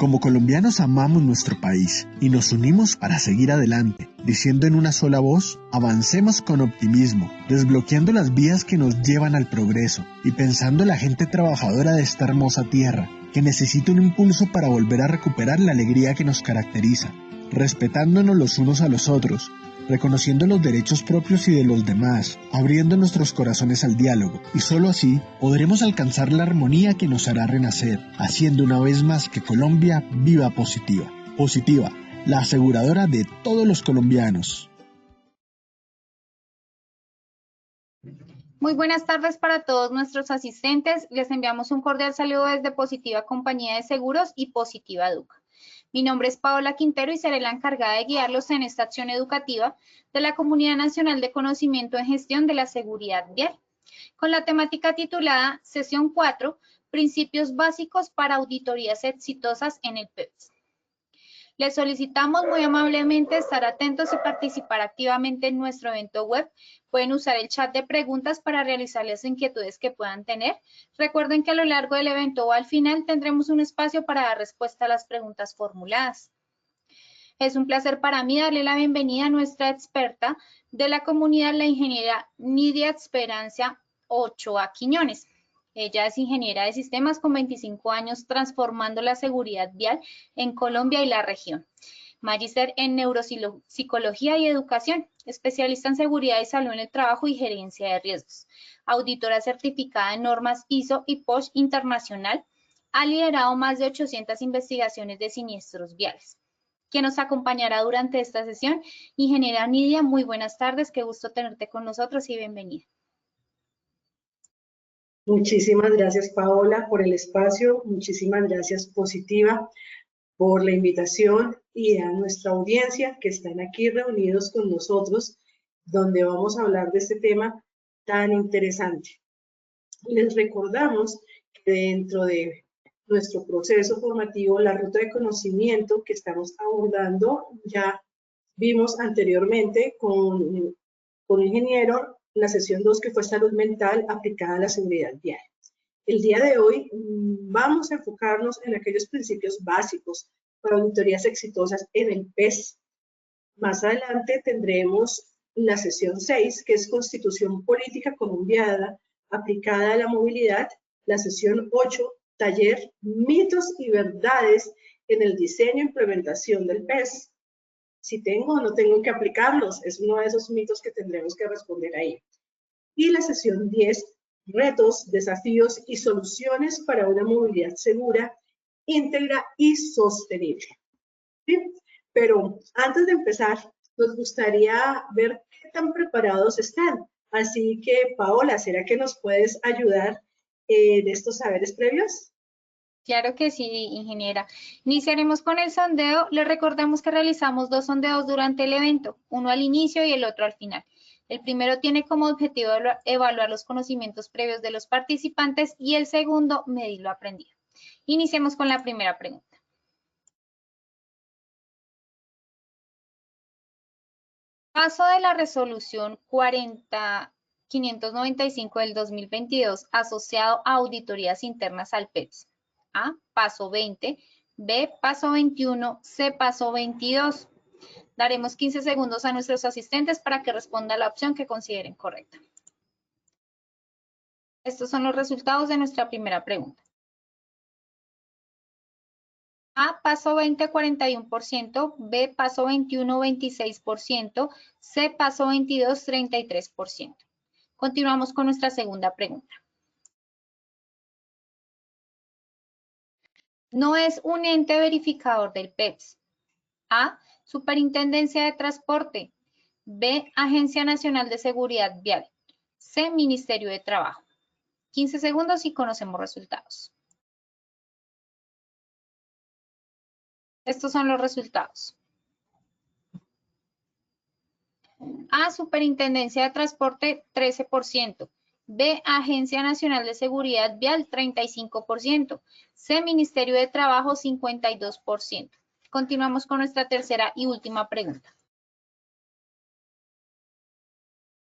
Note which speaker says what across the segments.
Speaker 1: Como colombianos amamos nuestro país y nos unimos para seguir adelante, diciendo en una sola voz, avancemos con optimismo, desbloqueando las vías que nos llevan al progreso y pensando en la gente trabajadora de esta hermosa tierra, que necesita un impulso para volver a recuperar la alegría que nos caracteriza, respetándonos los unos a los otros, reconociendo los derechos propios y de los demás, abriendo nuestros corazones al diálogo, y solo así podremos alcanzar la armonía que nos hará renacer, haciendo una vez más que Colombia viva positiva. Positiva, la aseguradora de todos los colombianos.
Speaker 2: Muy buenas tardes para todos nuestros asistentes. Les enviamos un cordial saludo desde Positiva Compañía de Seguros y Positiva Educa. Mi nombre es Paola Quintero y seré la encargada de guiarlos en esta acción educativa de la Comunidad Nacional de Conocimiento en Gestión de la Seguridad Vial, con la temática titulada Sesión 4, Principios Básicos para Auditorías Exitosas en el PEPS. Les solicitamos muy amablemente estar atentos y participar activamente en nuestro evento web. Pueden usar el chat de preguntas para realizar las inquietudes que puedan tener. Recuerden que a lo largo del evento o al final tendremos un espacio para dar respuesta a las preguntas formuladas. Es un placer para mí darle la bienvenida a nuestra experta de la comunidad, la ingeniera Nidia Esperanza Ochoa Quiñones. Ella es ingeniera de sistemas con 25 años transformando la seguridad vial en Colombia y la región. Magíster en neuropsicología y educación, especialista en seguridad y salud en el trabajo y gerencia de riesgos. Auditora certificada en normas ISO y POSH internacional. Ha liderado más de 800 investigaciones de siniestros viales. Quien nos acompañará durante esta sesión, ingeniera Nidia, muy buenas tardes, qué gusto tenerte con nosotros y bienvenida.
Speaker 3: Muchísimas gracias, Paola, por el espacio. Muchísimas gracias, Positiva, por la invitación y a nuestra audiencia que están aquí reunidos con nosotros, donde vamos a hablar de este tema tan interesante. Les recordamos que dentro de nuestro proceso formativo, la ruta de conocimiento que estamos abordando, ya vimos anteriormente con ingeniero la sesión 2, que fue salud mental aplicada a la seguridad vial. El día de hoy vamos a enfocarnos en aquellos principios básicos para auditorías exitosas en el PES. Más adelante tendremos la sesión 6, que es Constitución Política Colombiana aplicada a la movilidad. La sesión 8, taller Mitos y Verdades en el diseño e implementación del PES. Si tengo o no tengo que aplicarlos, es uno de esos mitos que tendremos que responder ahí. Y la sesión 10, retos, desafíos y soluciones para una movilidad segura, íntegra y sostenible. ¿Sí? Pero antes de empezar, nos gustaría ver qué tan preparados están. Así que, Paola, ¿será que nos puedes ayudar en estos saberes previos?
Speaker 2: Claro que sí, ingeniera. Iniciaremos con el sondeo. Les recordamos que realizamos 2 sondeos durante el evento, uno al inicio y el otro al final. El primero tiene como objetivo evaluar los conocimientos previos de los participantes y el segundo, medir lo aprendido. Iniciemos con la primera pregunta. Paso de la resolución 40595 del 2022 asociado a auditorías internas al PEPS. A, paso 20, B, paso 21, C, paso 22. Daremos 15 segundos a nuestros asistentes para que respondan la opción que consideren correcta. Estos son los resultados de nuestra primera pregunta. A, paso 20, 41%, B, paso 21, 26%, C, paso 22, 33%. Continuamos con nuestra segunda pregunta. No es un ente verificador del PEPS. A, Superintendencia de Transporte. B, Agencia Nacional de Seguridad Vial. C, Ministerio de Trabajo. 15 segundos y conocemos resultados. Estos son los resultados. A, Superintendencia de Transporte, 13%. B, Agencia Nacional de Seguridad Vial, 35%. C, Ministerio de Trabajo, 52%. Continuamos con nuestra tercera y última pregunta.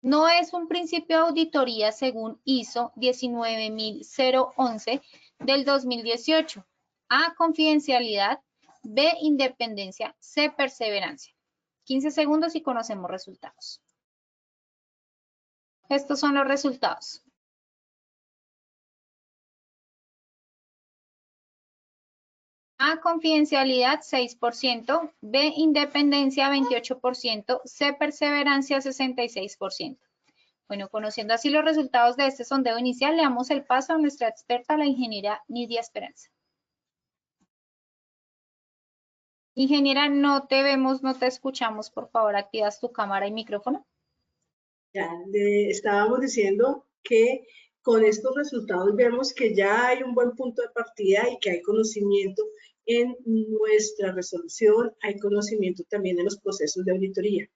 Speaker 2: No es un principio de auditoría según ISO 19011 del 2018. A, confidencialidad. B, independencia, C, perseverancia. 15 segundos y conocemos resultados. Estos son los resultados. A, confidencialidad 6%, B, independencia 28%, C, perseverancia 66%. Bueno, conociendo así los resultados de este sondeo inicial, le damos el paso a nuestra experta, la ingeniera Nidia Esperanza. Ingeniera, no te vemos, no te escuchamos. Por favor, activas tu cámara y micrófono.
Speaker 3: Ya, estábamos diciendo que con estos resultados vemos que ya hay un buen punto de partida y que hay conocimiento en nuestra resolución, hay conocimiento también en los procesos de auditoría.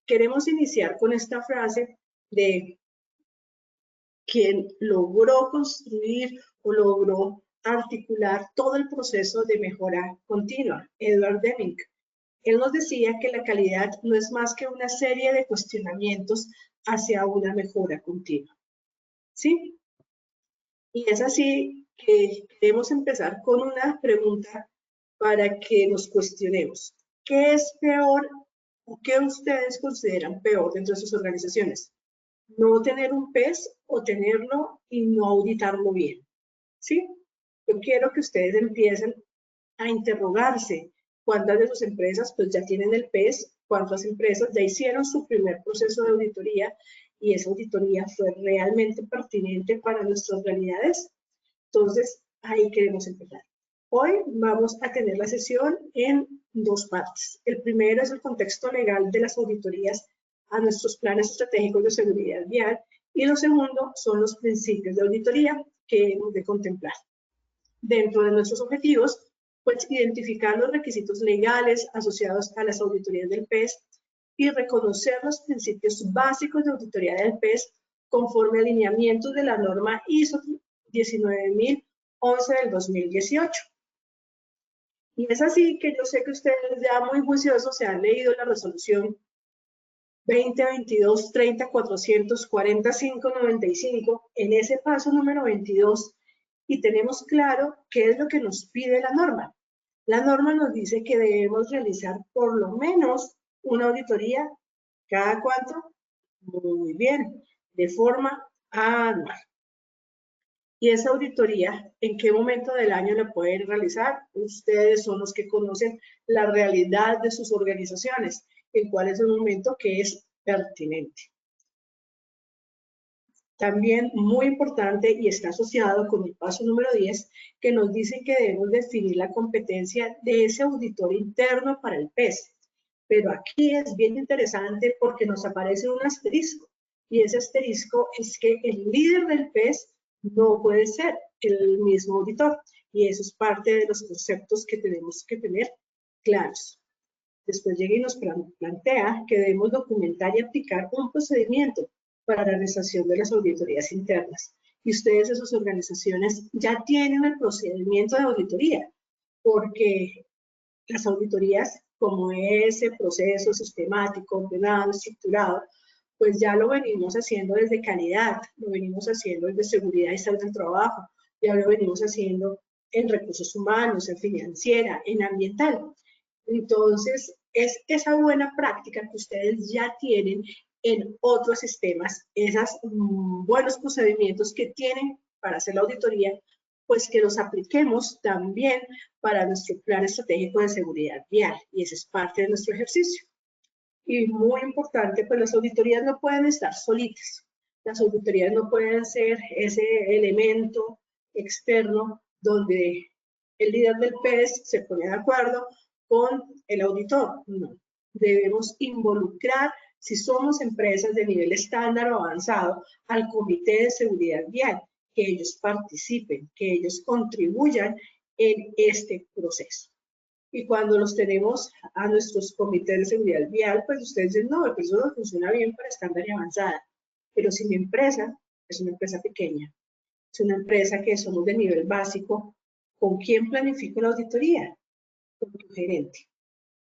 Speaker 3: Queremos iniciar con esta frase de quien logró construir o logró articular todo el proceso de mejora continua, Edward Deming. Él nos decía que la calidad no es más que una serie de cuestionamientos hacia una mejora continua. ¿Sí? Y es así que queremos empezar con una pregunta para que nos cuestionemos. ¿Qué es peor o qué ustedes consideran peor dentro de sus organizaciones? ¿No tener un PES o tenerlo y no auditarlo bien? ¿Sí? Yo quiero que ustedes empiecen a interrogarse cuántas de sus empresas pues ya tienen el PES, cuántas empresas ya hicieron su primer proceso de auditoría y esa auditoría fue realmente pertinente para nuestras realidades. Entonces, ahí queremos empezar. Hoy vamos a tener la sesión en dos partes. El primero es el contexto legal de las auditorías a nuestros planes estratégicos de seguridad vial y lo segundo son los principios de auditoría que hemos de contemplar. Dentro de nuestros objetivos, pues identificar los requisitos legales asociados a las auditorías del PES y reconocer los principios básicos de auditoría del PES conforme a alineamientos de la norma ISO 19011 del 2018. Y es así que yo sé que ustedes ya muy juiciosos se han leído la resolución 2022-30-445-95 en ese paso número 22 y tenemos claro qué es lo que nos pide la norma. La norma nos dice que debemos realizar por lo menos una auditoría ¿cada cuánto? Muy bien, de forma anual. ¿Y esa auditoría en qué momento del año la pueden realizar? Ustedes son los que conocen la realidad de sus organizaciones, en cuál es el momento que es pertinente. También muy importante y está asociado con el paso número 10, que nos dice que debemos definir la competencia de ese auditor interno para el PES. Pero aquí es bien interesante porque nos aparece un asterisco y ese asterisco es que el líder del PES no puede ser el mismo auditor y eso es parte de los conceptos que tenemos que tener claros. Después llega y nos plantea que debemos documentar y aplicar un procedimiento para la realización de las auditorías internas. Y ustedes en sus organizaciones ya tienen el procedimiento de auditoría, porque las auditorías, como ese proceso sistemático, ordenado, estructurado, pues ya lo venimos haciendo desde calidad, lo venimos haciendo desde seguridad y salud del trabajo, ya lo venimos haciendo en recursos humanos, en financiera, en ambiental. Entonces, es esa buena práctica que ustedes ya tienen en otros sistemas, esos buenos procedimientos que tienen para hacer la auditoría, pues que los apliquemos también para nuestro plan estratégico de seguridad vial, y ese es parte de nuestro ejercicio. Y muy importante, pues las auditorías no pueden estar solitas. Las auditorías no pueden ser ese elemento externo donde el líder del PES se pone de acuerdo con el auditor. No, debemos involucrar, si somos empresas de nivel estándar o avanzado, al Comité de Seguridad Vial, que ellos participen, que ellos contribuyan en este proceso. Y cuando los tenemos a nuestros comités de seguridad vial, pues ustedes dicen, no, pues eso no funciona bien para estándar y avanzada. Pero si mi empresa es una empresa pequeña, es una empresa que somos de nivel básico, ¿con quién planifico la auditoría? Con tu gerente.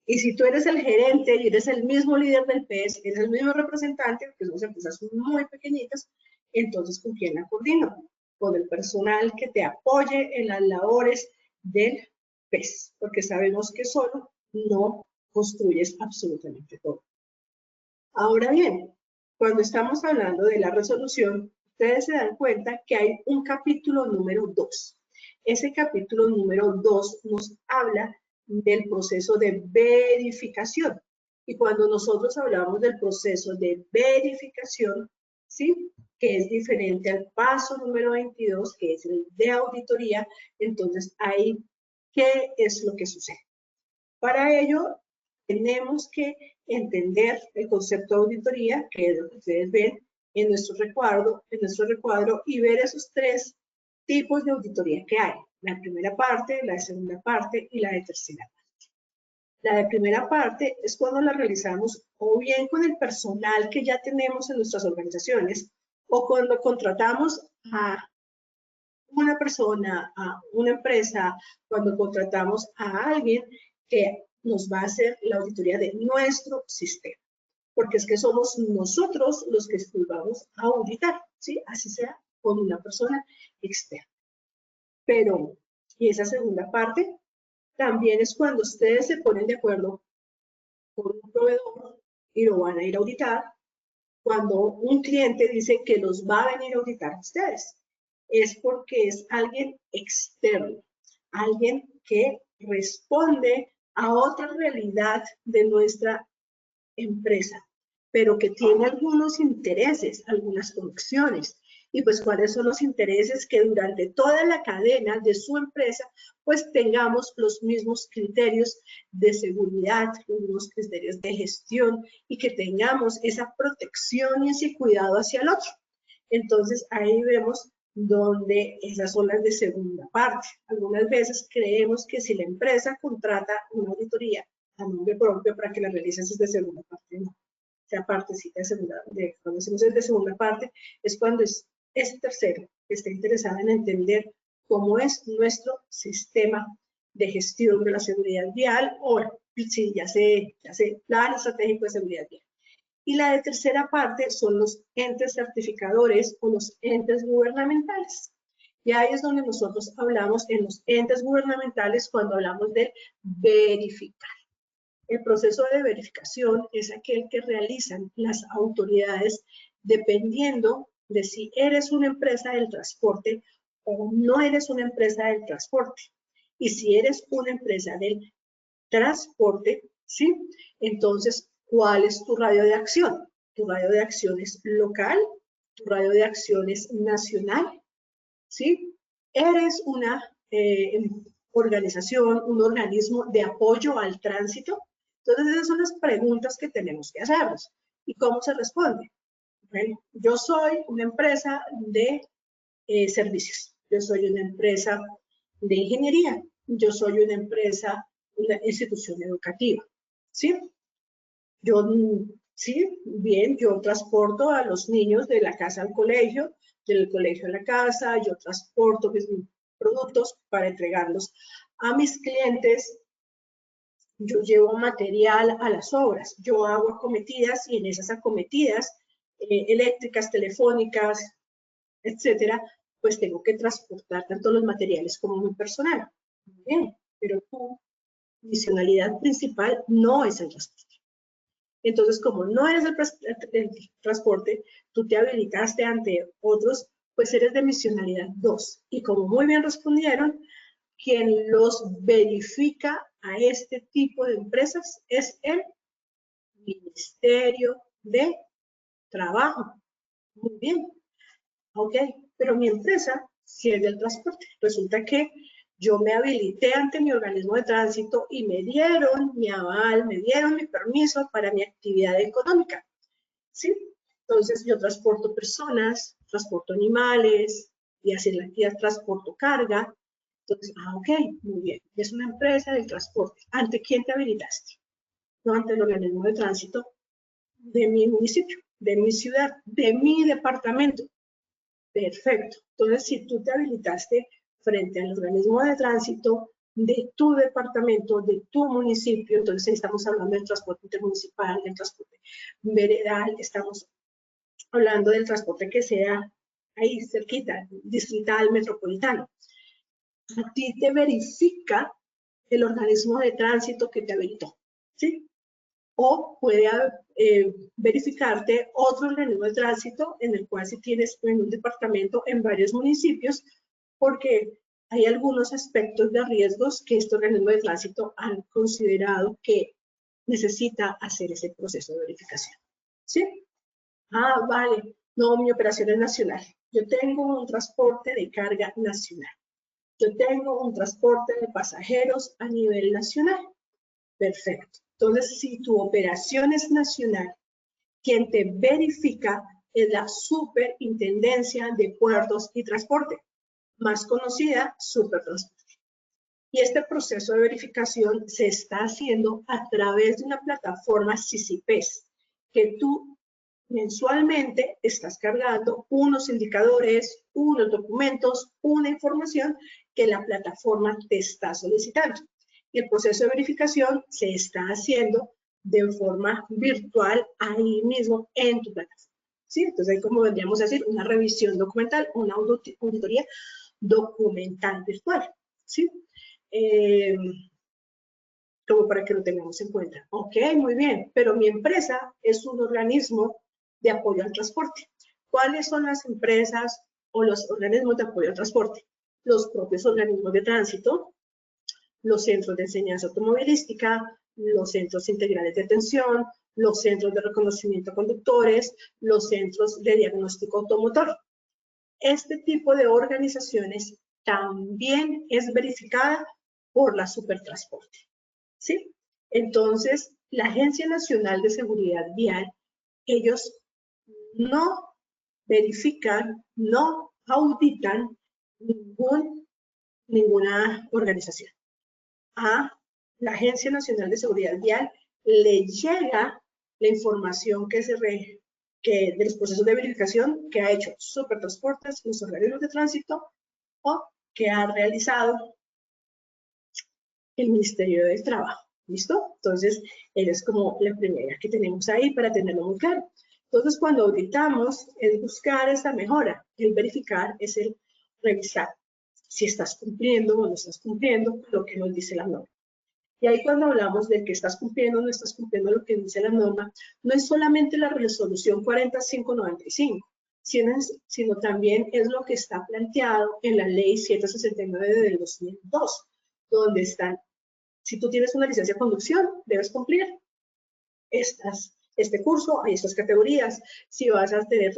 Speaker 3: Y si tú eres el gerente y eres el mismo líder del PES, eres el mismo representante, porque somos empresas muy pequeñitas, entonces ¿con quién la coordino? Con el personal que te apoye en las labores del pez, porque sabemos que solo no construyes absolutamente todo. Ahora bien, cuando estamos hablando de la resolución, ustedes se dan cuenta que hay un capítulo número 2. Ese capítulo número 2 nos habla del proceso de verificación. Y cuando nosotros hablamos del proceso de verificación, ¿sí?, que es diferente al paso número 22, que es el de auditoría, entonces ahí, ¿qué es lo que sucede? Para ello, tenemos que entender el concepto de auditoría, que es lo que ustedes ven en nuestro recuadro, y ver esos tres tipos de auditoría que hay. La primera parte, la segunda parte y la de tercera parte. La de primera parte es cuando la realizamos o bien con el personal que ya tenemos en nuestras organizaciones o cuando contratamos a una persona, a una empresa, cuando contratamos a alguien que nos va a hacer la auditoría de nuestro sistema. Porque es que somos nosotros los que vamos a auditar, ¿sí? Así sea con una persona externa. Pero, y esa segunda parte, también es cuando ustedes se ponen de acuerdo con un proveedor y lo van a ir a auditar, cuando un cliente dice que los va a venir a auditar a ustedes. Es porque es alguien externo, alguien que responde a otra realidad de nuestra empresa, pero que tiene algunos intereses, algunas conexiones. Y pues, ¿cuáles son los intereses? Que durante toda la cadena de su empresa, pues tengamos los mismos criterios de seguridad, los mismos criterios de gestión y que tengamos esa protección y ese cuidado hacia el otro. Entonces, ahí vemos donde esas son las de segunda parte. Algunas veces creemos que si la empresa contrata una auditoría a nombre propio para que la realices desde segunda parte, no. O sea, partecita de segunda, cuando hacemos desde segunda parte, es cuando es tercero que está interesado en entender cómo es nuestro sistema de gestión de la seguridad vial o, sí, ya sé, plan estratégico de seguridad vial. Y la de tercera parte son los entes certificadores o los entes gubernamentales. Y ahí es donde nosotros hablamos en los entes gubernamentales cuando hablamos de verificar. El proceso de verificación es aquel que realizan las autoridades dependiendo de si eres una empresa del transporte o no eres una empresa del transporte. Y si eres una empresa del transporte, ¿sí? Entonces, ¿cuál es tu radio de acción? Tu radio de acción es local, tu radio de acción es nacional, ¿sí? Eres una organización, un organismo de apoyo al tránsito. Entonces, esas son las preguntas que tenemos que hacernos. ¿Y cómo se responde? Bueno, yo soy una empresa de servicios, yo soy una empresa de ingeniería, yo soy una empresa, una institución educativa, ¿sí? Yo, sí, bien, yo transporto a los niños de la casa al colegio, del colegio a la casa, yo transporto mis productos para entregarlos a mis clientes, yo llevo material a las obras, yo hago acometidas y en esas acometidas eléctricas, telefónicas, etcétera, pues tengo que transportar tanto los materiales como mi personal. Bien, pero tu misionalidad principal no es el transporte. Entonces, como no eres el transporte, tú te habilitaste ante otros, pues eres de misionalidad 2. Y como muy bien respondieron, quien los verifica a este tipo de empresas es el Ministerio de Trabajo. Muy bien. Ok, pero mi empresa, si es del transporte, resulta que yo me habilité ante mi organismo de tránsito y me dieron mi aval, me dieron mi permiso para mi actividad económica, ¿sí? Entonces yo transporto personas, transporto animales y así en la actividad transporto carga. Entonces, ok, muy bien, es una empresa del transporte. ¿Ante quién te habilitaste? No, ante el organismo de tránsito de mi municipio, de mi ciudad, de mi departamento. Perfecto. Entonces, si tú te habilitaste frente al organismo de tránsito de tu departamento, de tu municipio, entonces estamos hablando del transporte intermunicipal, del transporte veredal, estamos hablando del transporte que sea ahí cerquita, distrital, metropolitano. A ti te verifica el organismo de tránsito que te habilitó, ¿sí? O puede verificarte otro organismo de tránsito en el cual si tienes en un departamento en varios municipios, porque hay algunos aspectos de riesgos que este organismo de tránsito han considerado que necesita hacer ese proceso de verificación, ¿sí? Ah, vale, no, mi operación es nacional. Yo tengo un transporte de carga nacional. Yo tengo un transporte de pasajeros a nivel nacional. Perfecto. Entonces, si tu operación es nacional, quien te verifica es la Superintendencia de Puertos y Transporte, más conocida Supertransporte. Y este proceso de verificación se está haciendo a través de una plataforma SISIPES, que tú mensualmente estás cargando unos indicadores, unos documentos, una información que la plataforma te está solicitando. Y el proceso de verificación se está haciendo de forma virtual ahí mismo en tu plataforma, ¿sí? Entonces, ahí como vendríamos a decir, una revisión documental, una auditoría documental virtual, ¿sí? Como para que lo tengamos en cuenta. Ok, muy bien, pero mi empresa es un organismo de apoyo al transporte. ¿Cuáles son las empresas o los organismos de apoyo al transporte? Los propios organismos de tránsito, los centros de enseñanza automovilística, los centros integrales de atención, los centros de reconocimiento de conductores, los centros de diagnóstico automotor. Este tipo de organizaciones también es verificada por la Supertransporte, ¿sí? Entonces, la Agencia Nacional de Seguridad Vial, ellos no verifican, no auditan ninguna organización. A la Agencia Nacional de Seguridad Vial le llega la información que de los procesos de verificación que ha hecho Supertransportes, los organismos de tránsito o que ha realizado el Ministerio del Trabajo. ¿Listo? Entonces, eres como la primera que tenemos ahí para tenerlo muy claro. Entonces, cuando auditamos, es buscar esa mejora. El verificar es el revisar si estás cumpliendo o no estás cumpliendo lo que nos dice la norma. Y ahí cuando hablamos de que estás cumpliendo o no estás cumpliendo lo que dice la norma, no es solamente la resolución 4595, sino también es lo que está planteado en la ley 769 del 2002, donde están, si tú tienes una licencia de conducción, debes cumplir este curso, hay estas categorías. Si vas a tener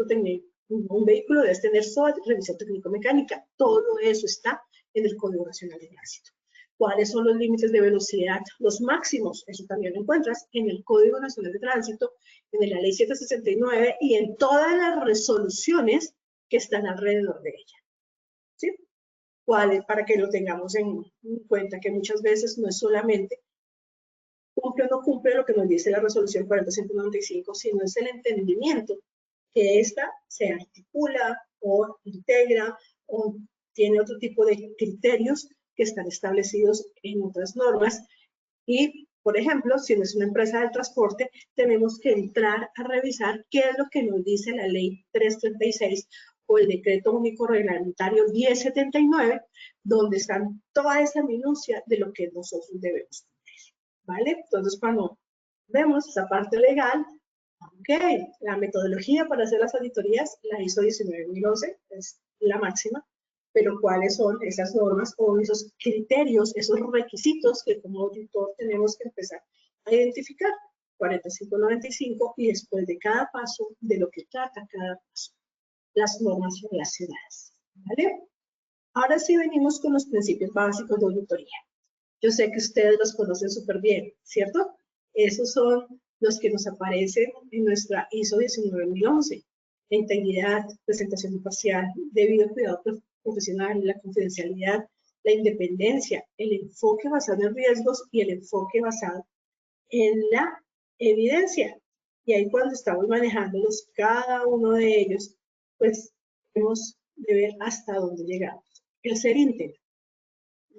Speaker 3: un vehículo, debes tener SOAT, revisión técnico-mecánica. Todo eso está en el Código Nacional de Tránsito. ¿Cuáles son los límites de velocidad? Los máximos, eso también lo encuentras en el Código Nacional de Tránsito, en la Ley 769 y en todas las resoluciones que están alrededor de ella. ¿Sí? Para que lo tengamos en cuenta, que muchas veces no es solamente cumple o no cumple lo que nos dice la resolución 4595, sino es el entendimiento que ésta se articula o integra o tiene otro tipo de criterios que están establecidos en otras normas. Y, por ejemplo, si no es una empresa de transporte, tenemos que entrar a revisar qué es lo que nos dice la ley 336 o el decreto único reglamentario 1079, donde están toda esa minucia de lo que nosotros debemos cumplir, ¿vale? Entonces, cuando vemos esa parte legal, ok, la metodología para hacer las auditorías, la ISO 19011, es la máxima, pero cuáles son esas normas o esos criterios, esos requisitos que como auditor tenemos que empezar a identificar. 4595 y después de cada paso, de lo que trata cada paso, las normas relacionadas, ¿vale? Ahora sí venimos con los principios básicos de auditoría. Yo sé que ustedes los conocen súper bien, ¿cierto? Esos son los que nos aparecen en nuestra ISO 19011. La integridad, presentación imparcial, debido cuidado profesional, la confidencialidad, la independencia, el enfoque basado en riesgos y el enfoque basado en la evidencia. Y ahí cuando estamos manejándolos, cada uno de ellos, pues debemos de ver hasta dónde llegamos. El ser íntegro.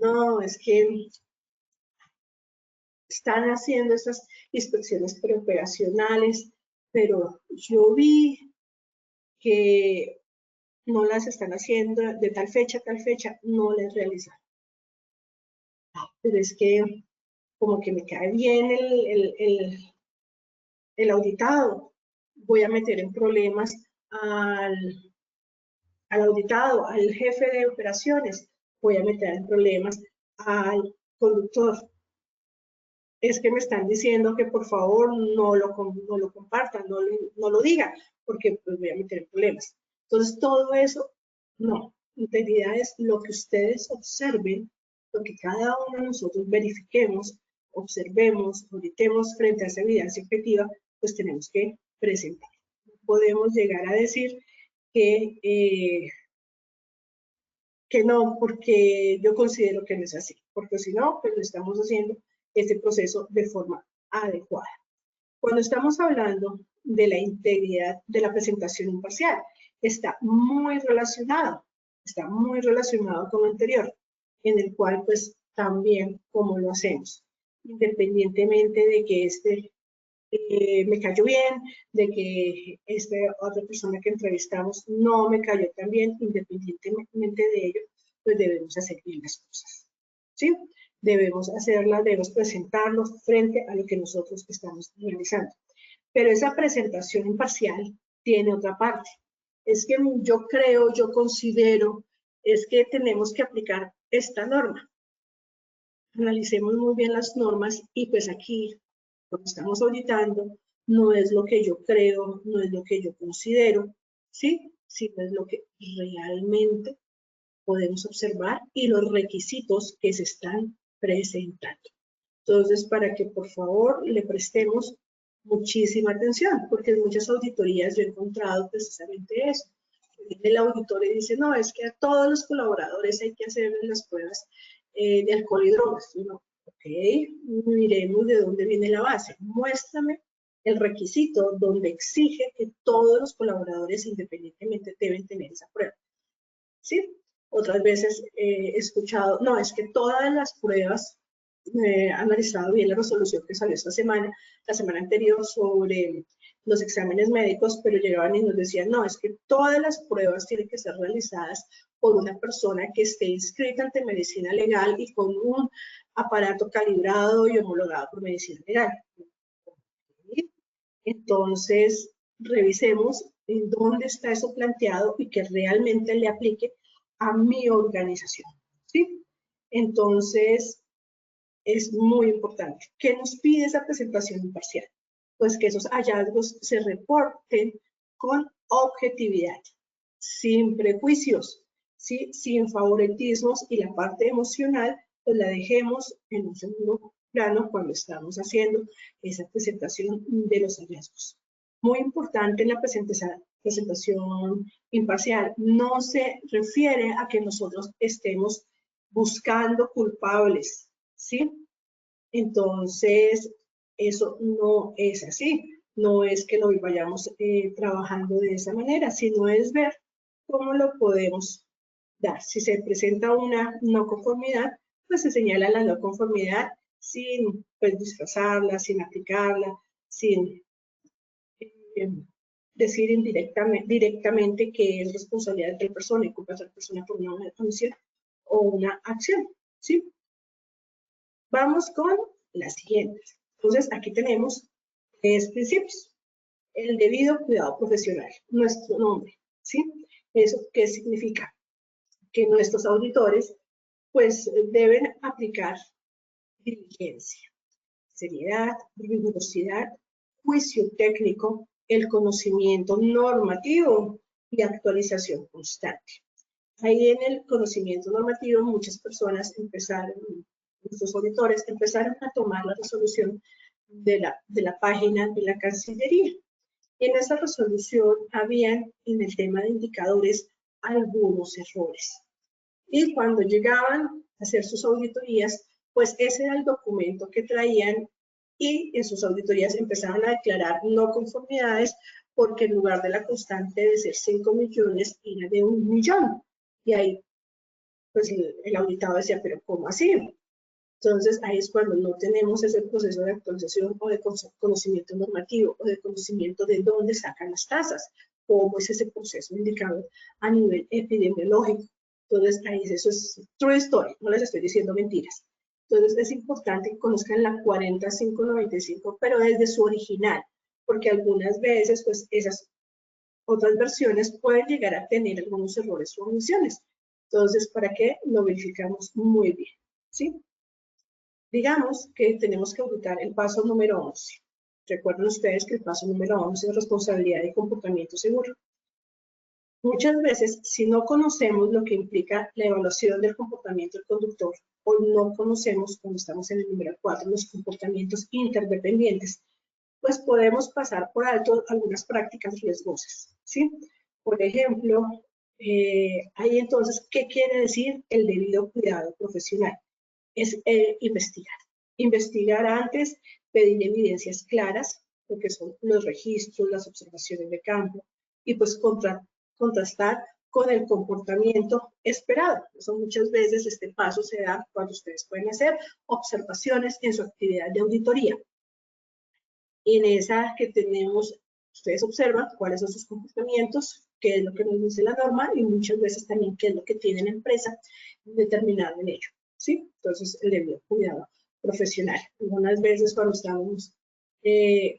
Speaker 3: No, es que están haciendo esas inspecciones preoperacionales, pero yo vi que no las están haciendo de tal fecha a tal fecha, no les realizan. pero es que como que me cae bien el auditado, voy a meter en problemas al auditado, al jefe de operaciones, voy a meter en problemas al conductor. Es que me están diciendo que por favor no lo compartan, no lo digan, porque pues voy a meter en problemas. Entonces todo eso, no. Integridad es lo que ustedes observen, lo que cada uno de nosotros verifiquemos, observemos, auditemos frente a esa evidencia objetiva, pues tenemos que presentar. Podemos llegar a decir que no, porque yo considero que no es así, porque si no, pues lo estamos haciendo este proceso de forma adecuada. Cuando estamos hablando de la integridad de la presentación imparcial, está muy relacionado con lo anterior, en el cual pues también cómo lo hacemos, independientemente de que me cayó bien, de que esta otra persona que entrevistamos no me cayó tan bien, independientemente de ello, pues debemos hacer bien las cosas, ¿sí? Debemos hacerlas, debemos presentarlos frente a lo que nosotros estamos realizando. Pero esa presentación imparcial tiene otra parte. Es que yo considero, es que tenemos que aplicar esta norma. Analicemos muy bien las normas y pues aquí, cuando estamos auditando, no es lo que yo creo, no es lo que yo considero, ¿sí? Sino es lo que realmente podemos observar y los requisitos que se están presentando. Entonces, para que por favor le prestemos muchísima atención, porque en muchas auditorías yo he encontrado precisamente eso. El auditor le dice, no, es que a todos los colaboradores hay que hacer las pruebas de alcohol y drogas. Y uno, ok, miremos de dónde viene la base. Muéstrame el requisito donde exige que todos los colaboradores independientemente deben tener esa prueba. ¿Sí? Otras veces he escuchado, no, es que todas las pruebas, he analizado bien la resolución que salió esta semana, la semana anterior sobre los exámenes médicos, pero llegaban y nos decían, no, es que todas las pruebas tienen que ser realizadas por una persona que esté inscrita ante medicina legal y con un aparato calibrado y homologado por medicina legal. Entonces, revisemos en dónde está eso planteado y que realmente le aplique a mi organización, ¿sí? Entonces, es muy importante. ¿Qué nos pide esa presentación imparcial? Pues que esos hallazgos se reporten con objetividad, sin prejuicios, ¿sí? Sin favoritismos y la parte emocional, pues la dejemos en un segundo plano cuando estamos haciendo esa presentación de los hallazgos. Muy importante en la presentación imparcial, no se refiere a que nosotros estemos buscando culpables, ¿sí? Entonces, eso no es así. No es que lo vayamos trabajando de esa manera, sino es ver cómo lo podemos dar. Si se presenta una no conformidad, pues se señala la no conformidad sin pues, disfrazarla, sin aplicarla, sin decir directamente que es responsabilidad de tal persona y culpa a tal persona por una omisión o una acción, ¿sí? Vamos con las siguientes. Entonces, aquí tenemos 3 principios. El debido cuidado profesional, nuestro nombre, ¿sí? ¿Eso qué significa? Que nuestros auditores, pues, deben aplicar diligencia, seriedad, rigurosidad, juicio técnico, el conocimiento normativo y actualización constante. Ahí en el conocimiento normativo muchas personas nuestros auditores empezaron a tomar la resolución de la página de la Cancillería. Y en esa resolución habían en el tema de indicadores algunos errores. Y cuando llegaban a hacer sus auditorías, pues ese era el documento que traían y en sus auditorías empezaron a declarar no conformidades porque en lugar de la constante de ser 5 millones era de 1 millón. Y ahí pues el auditado decía, pero ¿cómo así? Entonces ahí es cuando no tenemos ese proceso de actualización o de conocimiento normativo o de conocimiento de dónde sacan las tasas, cómo es ese proceso indicado a nivel epidemiológico. Entonces ahí eso es true story, no les estoy diciendo mentiras. Entonces es importante que conozcan la 40595, pero desde su original, porque algunas veces pues esas otras versiones pueden llegar a tener algunos errores o omisiones. Entonces, ¿para qué? Lo verificamos muy bien, ¿sí? Digamos que tenemos que auditar el paso número 11. Recuerden ustedes que el paso número 11 es responsabilidad y comportamiento seguro. Muchas veces, si no conocemos lo que implica la evaluación del comportamiento del conductor, o no conocemos, cuando estamos en el número 4, los comportamientos interdependientes, pues podemos pasar por alto algunas prácticas riesgosas, ¿sí? Por ejemplo, ahí entonces, ¿qué quiere decir el debido cuidado profesional? Es investigar. Investigar antes, pedir evidencias claras, lo que son los registros, las observaciones de campo, y pues contrastar con el comportamiento esperado. Eso muchas veces este paso se da cuando ustedes pueden hacer observaciones en su actividad de auditoría. En esa que tenemos, ustedes observan cuáles son sus comportamientos, qué es lo que nos dice la norma y muchas veces también qué es lo que tiene la empresa determinado en ello, ¿sí? Entonces, el debido cuidado profesional. Algunas veces cuando estamos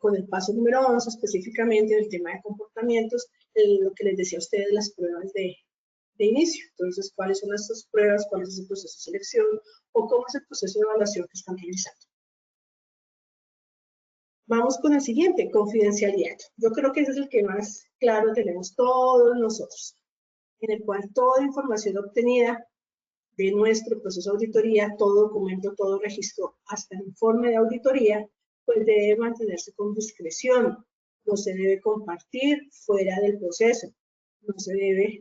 Speaker 3: con el paso número 11, específicamente en el tema de comportamientos, lo que les decía a ustedes, las pruebas de inicio. Entonces, ¿cuáles son estas pruebas? ¿Cuál es el proceso de selección? ¿O cómo es el proceso de evaluación que están realizando? Vamos con el siguiente, confidencialidad. Yo creo que ese es el que más claro tenemos todos nosotros, en el cual toda información obtenida de nuestro proceso de auditoría, todo documento, todo registro, hasta el informe de auditoría, pues debe mantenerse con discreción, no se debe compartir fuera del proceso, no se debe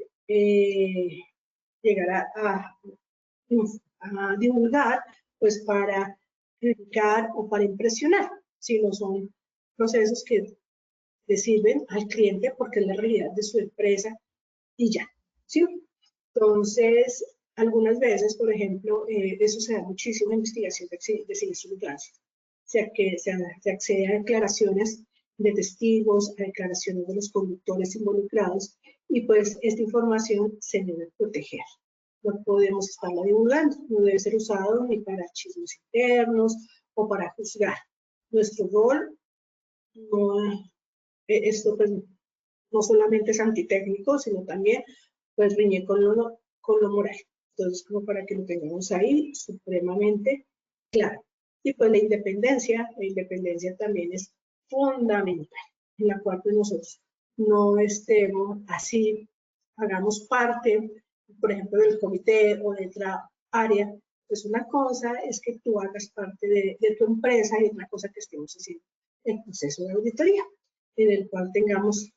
Speaker 3: llegar a divulgar, pues para criticar o para impresionar, sino son procesos que le sirven al cliente porque es la realidad de su empresa y ya, ¿sí? Entonces, algunas veces, por ejemplo, eso se da muchísimo en investigación de siniestros de tránsito. Se accede a declaraciones de testigos, a declaraciones de los conductores involucrados y pues esta información se debe proteger. No podemos estarla divulgando, no debe ser usado ni para chismes internos o para juzgar. Nuestro rol, esto pues, no solamente es antitécnico, sino también pues riñe con lo moral. Entonces, como para que lo tengamos ahí supremamente claro. Y pues la independencia también es fundamental, en la cual pues nosotros no estemos así, hagamos parte, por ejemplo, del comité o de otra área. Pues una cosa es que tú hagas parte de tu empresa y otra cosa que estemos haciendo el proceso de auditoría, en el cual tengamos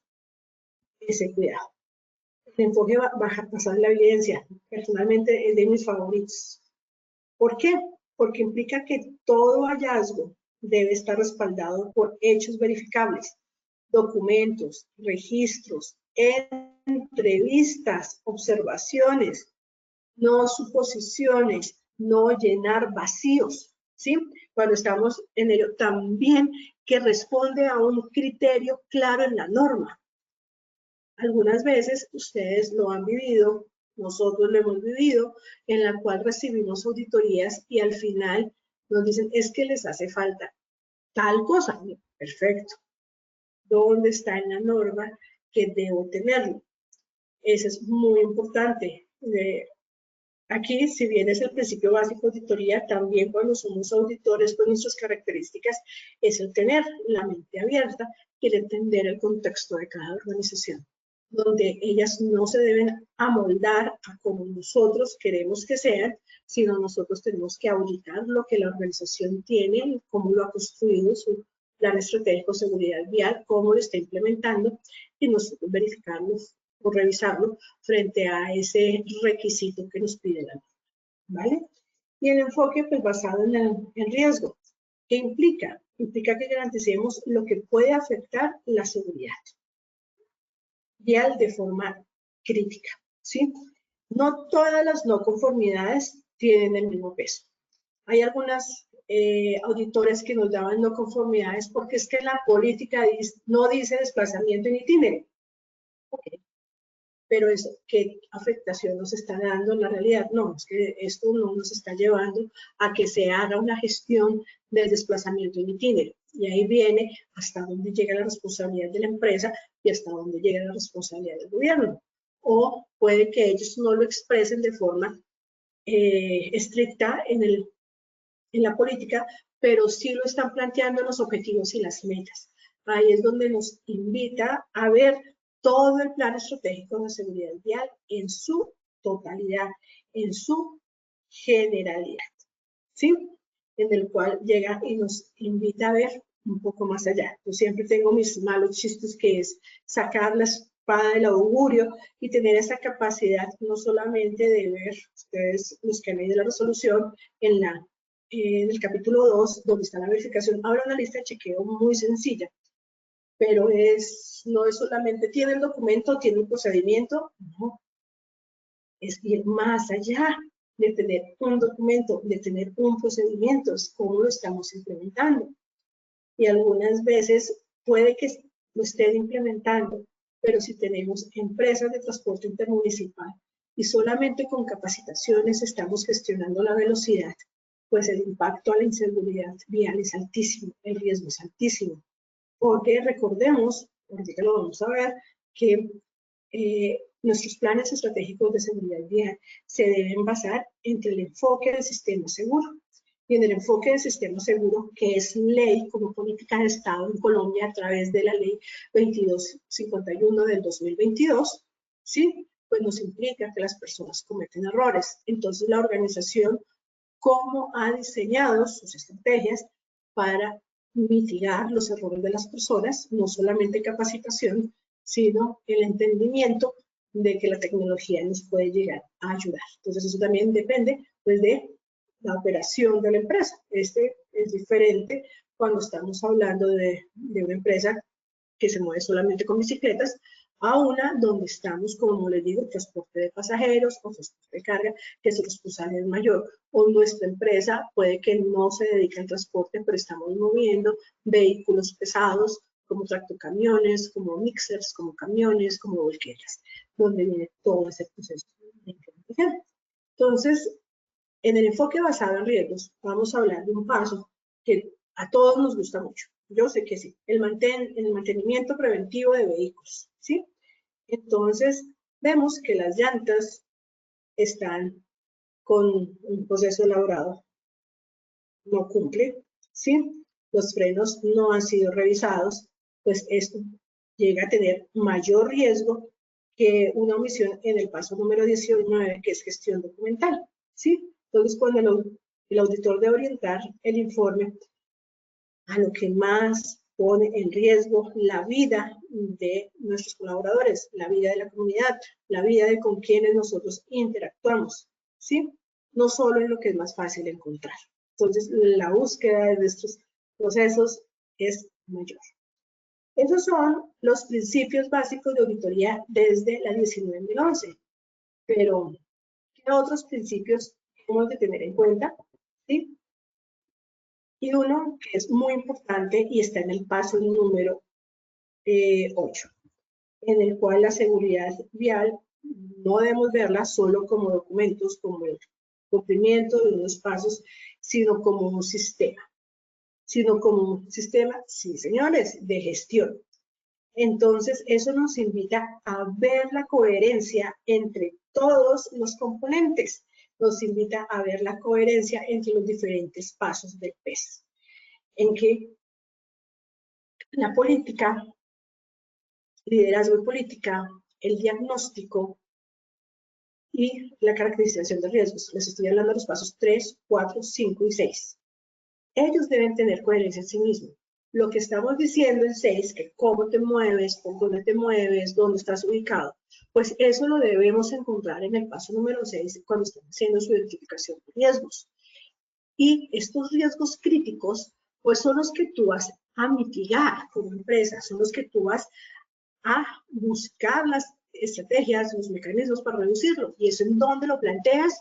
Speaker 3: ese cuidado. El enfoque basado en la evidencia, personalmente es de mis favoritos. ¿Por qué? Porque implica que todo hallazgo debe estar respaldado por hechos verificables, documentos, registros, entrevistas, observaciones, no suposiciones, no llenar vacíos, ¿sí? Cuando estamos en ello, también que responde a un criterio claro en la norma. Algunas veces ustedes lo han vivido, nosotros lo hemos vivido, en la cual recibimos auditorías y al final nos dicen, es que les hace falta tal cosa. Perfecto. ¿Dónde está en la norma que debo tenerlo? Eso es muy importante. Aquí, si bien es el principio básico de auditoría, también cuando somos auditores, pues nuestras características es el tener la mente abierta y el entender el contexto de cada organización, donde ellas no se deben amoldar a como nosotros queremos que sean, sino nosotros tenemos que auditar lo que la organización tiene, cómo lo ha construido, su plan estratégico de seguridad vial, cómo lo está implementando, y nosotros verificarlo o revisarlo frente a ese requisito que nos pide la norma, ¿vale? Y el enfoque, pues, basado en riesgo. ¿Qué implica? Implica que garanticemos lo que puede afectar la seguridad vial de forma crítica, ¿sí? No todas las no conformidades tienen el mismo peso. Hay algunas auditores que nos daban no conformidades porque es que la política no dice desplazamiento en itinerario. Okay. pero ¿qué afectación nos está dando en la realidad? No, es que esto no nos está llevando a que se haga una gestión del desplazamiento en itinerario. Y ahí viene hasta dónde llega la responsabilidad de la empresa y hasta dónde llega la responsabilidad del gobierno. O puede que ellos no lo expresen de forma estricta en la política, pero sí lo están planteando en los objetivos y las metas. Ahí es donde nos invita a ver todo el plan estratégico de seguridad vial en su totalidad, en su generalidad, ¿sí? En el cual llega y nos invita a ver un poco más allá. Yo siempre tengo mis malos chistes, que es sacar la espada del augurio y tener esa capacidad no solamente de ver, ustedes los que han leído la resolución, en el capítulo 2, donde está la verificación, habla una lista de chequeo muy sencilla, pero no es solamente tiene el documento, tiene el procedimiento, no, es ir más allá de tener un documento, de tener un procedimiento, es cómo lo estamos implementando. Y algunas veces puede que lo estén implementando, pero si tenemos empresas de transporte intermunicipal y solamente con capacitaciones estamos gestionando la velocidad, pues el impacto a la inseguridad vial es altísimo, el riesgo es altísimo. Porque recordemos, ahorita lo vamos a ver, que nuestros planes estratégicos de seguridad vial se deben basar entre el enfoque del sistema seguro. Y en el enfoque del sistema seguro, que es ley como política de Estado en Colombia a través de la ley 2251 del 2022, ¿sí? Pues nos implica que las personas cometen errores. Entonces la organización, ¿cómo ha diseñado sus estrategias para mitigar los errores de las personas? No solamente capacitación, sino el entendimiento de que la tecnología nos puede llegar a ayudar. Entonces eso también depende pues de la operación de la empresa. Este es diferente cuando estamos hablando de una empresa que se mueve solamente con bicicletas, a una donde estamos, como les digo, transporte de pasajeros o transporte de carga, que su responsabilidad es mayor. O nuestra empresa puede que no se dedique al transporte, pero estamos moviendo vehículos pesados, como tractocamiones, como mixers, como camiones, como volquetas, donde viene todo ese proceso de implementación. Entonces, en el enfoque basado en riesgos, vamos a hablar de un paso que a todos nos gusta mucho. Yo sé que sí, el mantenimiento preventivo de vehículos, ¿sí? Entonces, vemos que las llantas están con un proceso elaborado, no cumple, ¿sí? Los frenos no han sido revisados, pues esto llega a tener mayor riesgo que una omisión en el paso número 19, que es gestión documental, ¿sí? Entonces, cuando el auditor debe orientar el informe a lo que más pone en riesgo la vida de nuestros colaboradores, la vida de la comunidad, la vida de con quienes nosotros interactuamos, ¿sí? No solo en lo que es más fácil encontrar. Entonces, la búsqueda de nuestros procesos es mayor. Esos son los principios básicos de auditoría desde la 19.011. Pero, ¿qué otros principios tenemos que tener en cuenta? ¿Sí? Y uno que es muy importante y está en el paso número 8, en el cual la seguridad vial no debemos verla solo como documentos, como el cumplimiento de unos pasos, sino como un sistema. Sí, señores, de gestión. Entonces, eso nos invita a ver la coherencia entre todos los componentes. Nos invita a ver la coherencia entre los diferentes pasos del PES. En que la política, liderazgo y política, el diagnóstico y la caracterización de riesgos. Les estoy hablando de los pasos 3, 4, 5 y 6. Ellos deben tener coherencia en sí mismos. Lo que estamos diciendo en 6, que cómo te mueves, por dónde te mueves, dónde estás ubicado, pues eso lo debemos encontrar en el paso número 6 cuando estamos haciendo su identificación de riesgos. Y estos riesgos críticos, pues son los que tú vas a mitigar como empresa, son los que tú vas a buscar las estrategias, los mecanismos para reducirlo. Y eso en dónde lo planteas,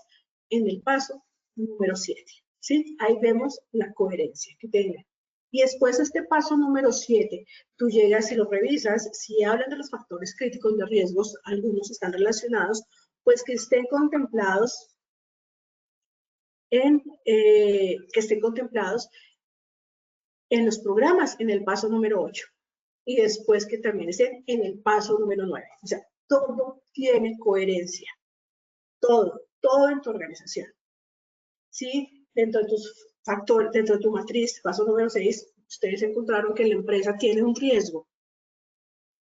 Speaker 3: en el paso número 7. ¿Sí? Ahí vemos la coherencia que tiene Y después este paso número 7, tú llegas y lo revisas, si hablan de los factores críticos de riesgos, algunos están relacionados, pues que estén contemplados en los programas en el paso número 8 y después que también estén en el paso número 9. O sea, todo tiene coherencia, todo en tu organización. ¿Sí? Dentro de tus factores, dentro de tu matriz, paso número 6, ustedes encontraron que la empresa tiene un riesgo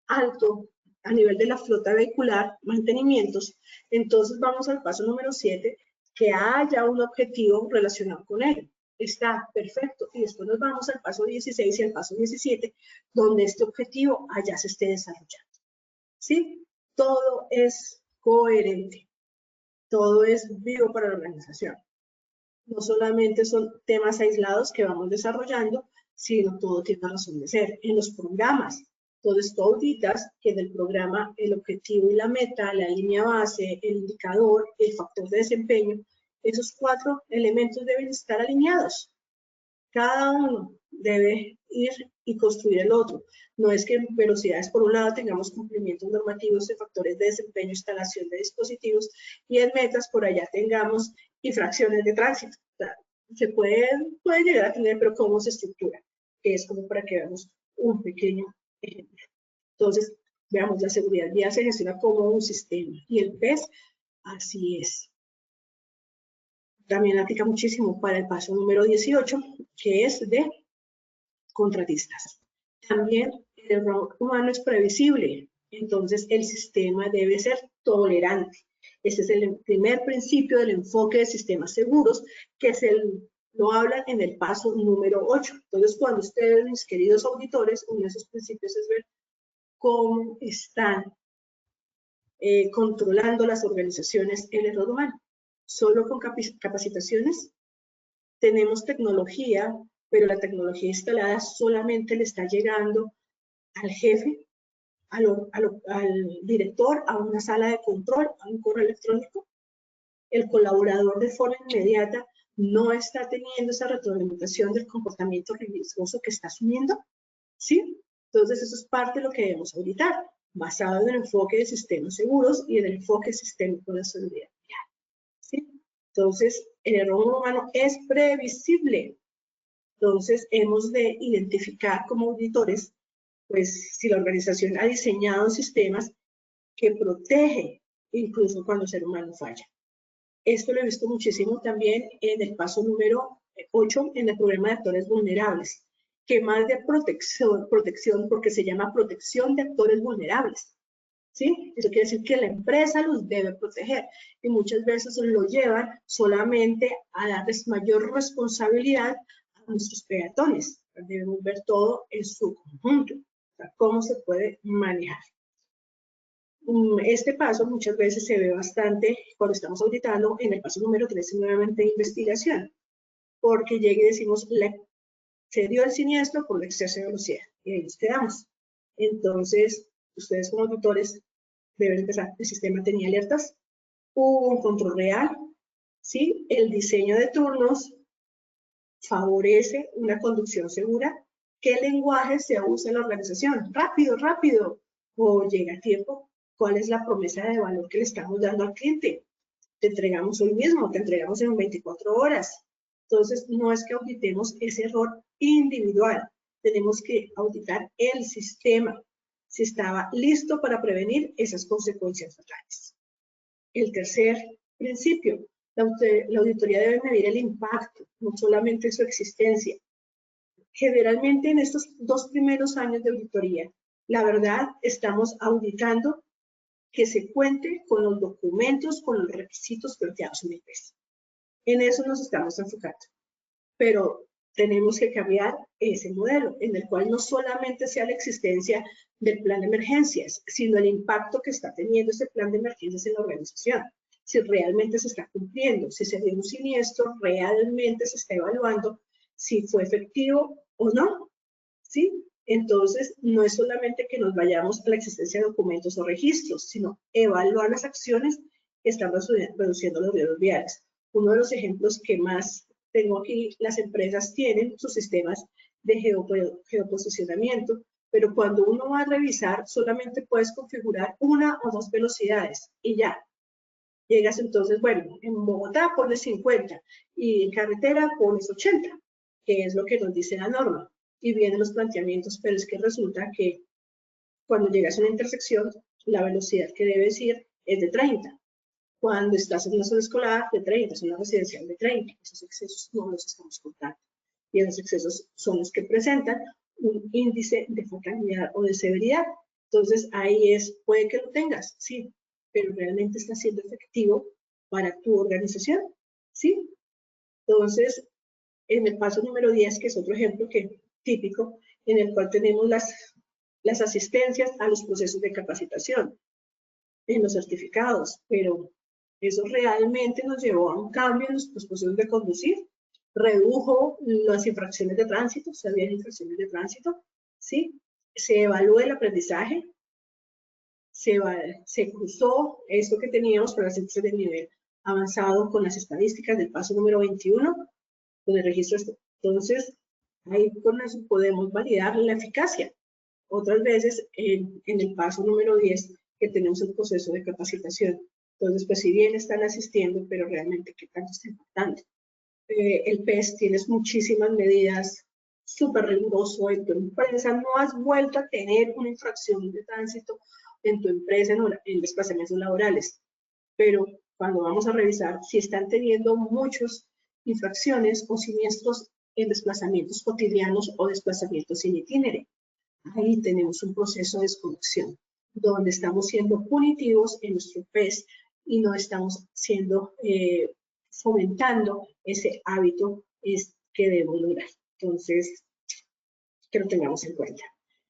Speaker 3: alto a nivel de la flota vehicular, mantenimientos. Entonces vamos al paso número 7, que haya un objetivo relacionado con ello. Está perfecto. Y después nos vamos al paso 16 y al paso 17, donde este objetivo allá se esté desarrollando. ¿Sí? Todo es coherente. Todo es vivo para la organización. No solamente son temas aislados que vamos desarrollando, sino todo tiene razón de ser. En los programas, entonces tú auditas que en el programa el objetivo y la meta, la línea base, el indicador, el factor de desempeño, esos 4 elementos deben estar alineados. Cada uno debe ir y construir el otro. No es que en velocidades por un lado tengamos cumplimientos normativos de factores de desempeño, instalación de dispositivos, y en metas por allá tengamos infracciones de tránsito. O sea, se puede llegar a tener, pero cómo se estructura, que es como para que veamos un pequeño ejemplo. Entonces, veamos, la seguridad vial se gestiona como un sistema, y el PES así es. También aplica muchísimo para el paso número 18, que es de contratistas. También el error humano es previsible, entonces el sistema debe ser tolerante. Este es el primer principio del enfoque de sistemas seguros, que lo hablan en el paso número 8. Entonces, cuando ustedes, mis queridos auditores, uno de esos principios es ver cómo están controlando las organizaciones el error humano. Solo con capacitaciones tenemos tecnología, pero la tecnología instalada solamente le está llegando al jefe, al director, a una sala de control, a un correo electrónico. El colaborador de forma inmediata no está teniendo esa retroalimentación del comportamiento riesgoso que está asumiendo. ¿Sí? Entonces, eso es parte de lo que debemos auditar, basado en el enfoque de sistemas seguros y en el enfoque sistémico de seguridad vial. ¿Sí? Entonces, el error humano es previsible. Entonces, hemos de identificar como auditores, pues, si la organización ha diseñado sistemas que protege incluso cuando el ser humano falla. Esto lo he visto muchísimo también en el paso número 8, en el programa de actores vulnerables, que más de protección, porque se llama protección de actores vulnerables. ¿Sí? Eso quiere decir que la empresa los debe proteger y muchas veces lo llevan solamente a darles mayor responsabilidad a nuestros peatones. Debemos ver todo en su conjunto, o sea, cómo se puede manejar. Este paso muchas veces se ve bastante cuando estamos auditando en el paso número 13, nuevamente de investigación, porque llega y decimos, se dio el siniestro por el exceso de velocidad y ahí nos quedamos. Entonces, ustedes como auditores deben empezar, el sistema tenía alertas, hubo un control real, ¿sí? El diseño de turnos favorece una conducción segura. ¿Qué lenguaje se usa en la organización? Rápido, rápido, o llega a tiempo. ¿Cuál es la promesa de valor que le estamos dando al cliente? Te entregamos hoy mismo, te entregamos en 24 horas. Entonces, no es que auditemos ese error individual, tenemos que auditar el sistema, si estaba listo para prevenir esas consecuencias fatales. El tercer principio, la auditoría debe medir el impacto, no solamente su existencia. Generalmente en estos 2 primeros años de auditoría, la verdad, estamos auditando que se cuente con los documentos, con los requisitos planteados en el PES. En eso nos estamos enfocando. Pero tenemos que cambiar ese modelo, en el cual no solamente sea la existencia del plan de emergencias, sino el impacto que está teniendo ese plan de emergencias en la organización. Si realmente se está cumpliendo, si se dio un siniestro, realmente se está evaluando si fue efectivo o no, ¿sí? Entonces, no es solamente que nos vayamos a la existencia de documentos o registros, sino evaluar las acciones que están reduciendo los riesgos viales. Uno de los ejemplos que más tengo aquí, las empresas tienen sus sistemas de geoposicionamiento, pero cuando uno va a revisar solamente puedes configurar una o dos velocidades y ya. Llegas entonces, bueno, en Bogotá pones 50 y en carretera pones 80, que es lo que nos dice la norma. Y vienen los planteamientos, pero es que resulta que cuando llegas a una intersección, la velocidad que debes ir es de 30. Cuando estás en una zona escolar, de 30, es una residencial de 30. Esos excesos no los estamos contando. Y esos excesos son los que presentan un índice de fatalidad o de severidad. Entonces, ahí es, puede que lo tengas, sí, pero realmente está siendo efectivo para tu organización, ¿sí? Entonces, en el paso número 10, que es otro ejemplo típico, en el cual tenemos las asistencias a los procesos de capacitación en los certificados, pero eso realmente nos llevó a un cambio en los procesos de conducir, redujo las infracciones de tránsito, si había infracciones de tránsito, ¿sí? Se evaluó el aprendizaje, se cruzó esto que teníamos para las empresas de nivel avanzado con las estadísticas del paso número 21, con el registro. Entonces, ahí con eso podemos validar la eficacia. Otras veces, en el paso número 10, que tenemos el proceso de capacitación. Entonces, pues si bien están asistiendo, pero realmente, ¿qué tanto está impactando? El PES, tienes muchísimas medidas, súper riguroso en tu empresa, no has vuelto a tener una infracción de tránsito en tu empresa en desplazamientos laborales, pero cuando vamos a revisar si están teniendo muchas infracciones o siniestros en desplazamientos cotidianos o desplazamientos sin itinere. Ahí tenemos un proceso de desconexión, donde estamos siendo punitivos en nuestro PES y no estamos fomentando ese hábito que debemos lograr. Entonces, que lo tengamos en cuenta.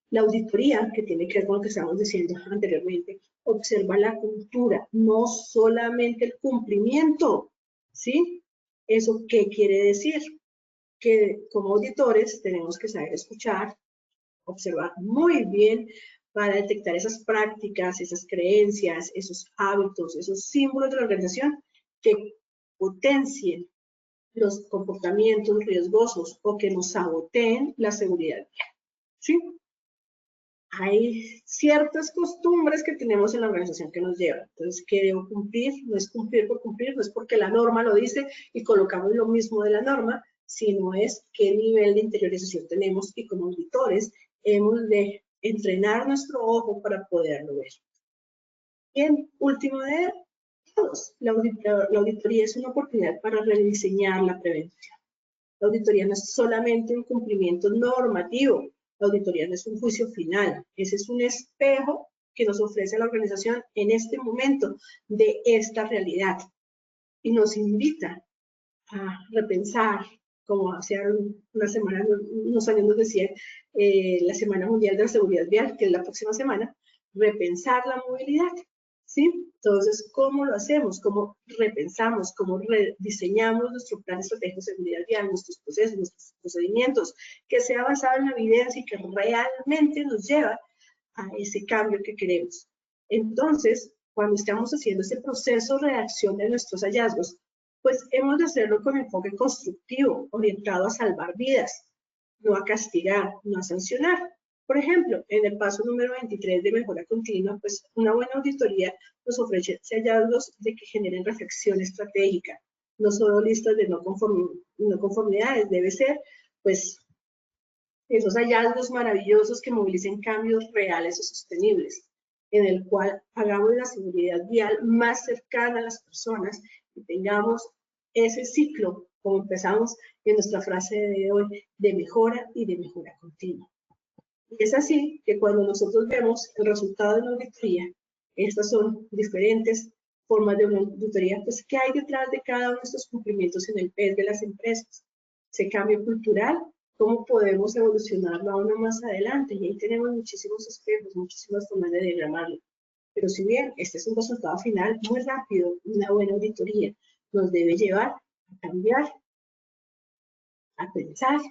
Speaker 3: La auditoría, que tiene que ver con lo que estábamos diciendo anteriormente, observa la cultura, no solamente el cumplimiento, ¿sí? ¿Eso qué quiere decir? Que como auditores tenemos que saber escuchar, observar muy bien para detectar esas prácticas, esas creencias, esos hábitos, esos símbolos de la organización que potencien los comportamientos riesgosos o que nos saboteen la seguridad. ¿Sí? Hay ciertas costumbres que tenemos en la organización que nos llevan. Entonces, ¿qué debo cumplir? No es cumplir por cumplir, no es porque la norma lo dice y colocamos lo mismo de la norma, sino es qué nivel de interiorización tenemos y como auditores hemos de entrenar nuestro ojo para poderlo ver. Bien, último de todos, la auditoría es una oportunidad para rediseñar la prevención. La auditoría no es solamente un cumplimiento normativo, la auditoría no es un juicio final, ese es un espejo que nos ofrece la organización en este momento de esta realidad y nos invita a repensar, como hace una semana, unos años nos decían, la Semana Mundial de la Seguridad Vial, que es la próxima semana, repensar la movilidad, ¿sí? Entonces, ¿cómo lo hacemos? ¿Cómo repensamos? ¿Cómo rediseñamos nuestro plan estratégico de seguridad vial, nuestros procesos, nuestros procedimientos, que sea basado en la evidencia y que realmente nos lleva a ese cambio que queremos? Entonces, cuando estamos haciendo ese proceso de reacción de nuestros hallazgos, pues hemos de hacerlo con enfoque constructivo, orientado a salvar vidas, no a castigar, no a sancionar. Por ejemplo, en el paso número 23 de mejora continua, pues una buena auditoría nos ofrece hallazgos de que generen reflexión estratégica, no solo listas de no conformidades, debe ser pues esos hallazgos maravillosos que movilicen cambios reales y sostenibles, en el cual hagamos la seguridad vial más cercana a las personas y tengamos ese ciclo, como empezamos en nuestra frase de hoy, de mejora y de mejora continua. Y es así que cuando nosotros vemos el resultado de una auditoría, estas son diferentes formas de una auditoría, pues ¿qué hay detrás de cada uno de estos cumplimientos en el PES de las empresas? Ese cambio cultural, ¿cómo podemos evolucionarlo aún más adelante? Y ahí tenemos muchísimos espejos, muchísimas formas de diagramarlo. Pero si bien este es un resultado final muy rápido, una buena auditoría nos debe llevar a cambiar, a pensar,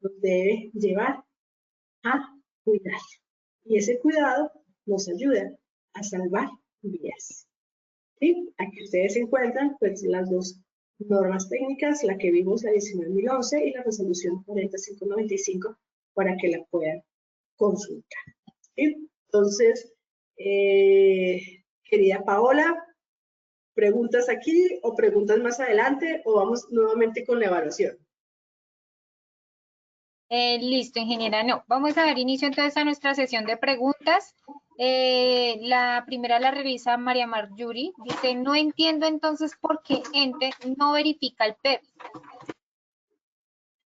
Speaker 3: nos debe llevar a cuidar. Y ese cuidado nos ayuda a salvar vidas. ¿Sí? Aquí ustedes encuentran pues las dos normas técnicas, la que vimos, la 19.011 y la resolución 4595 para que la puedan consultar. ¿Sí? Entonces, querida Paola, ¿preguntas aquí o preguntas más adelante o vamos nuevamente con la evaluación?
Speaker 2: Listo, ingeniera. No, vamos a dar inicio entonces a nuestra sesión de preguntas. La primera la realiza María Marjuri. Dice, no entiendo entonces por qué ente no verifica el PEP.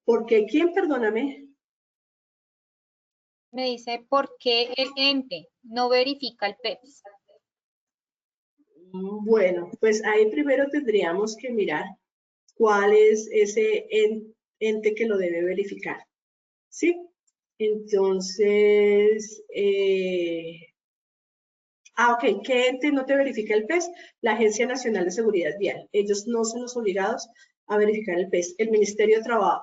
Speaker 3: Porque ¿quién, perdóname?
Speaker 2: Me dice, ¿por qué el ente no verifica el PEPS?
Speaker 3: Bueno, pues ahí primero tendríamos que mirar cuál es ese ente que lo debe verificar. ¿Sí? Entonces, ok, ¿qué ente no te verifica el PES? La Agencia Nacional de Seguridad Vial. Ellos no son los obligados a verificar el PES. El Ministerio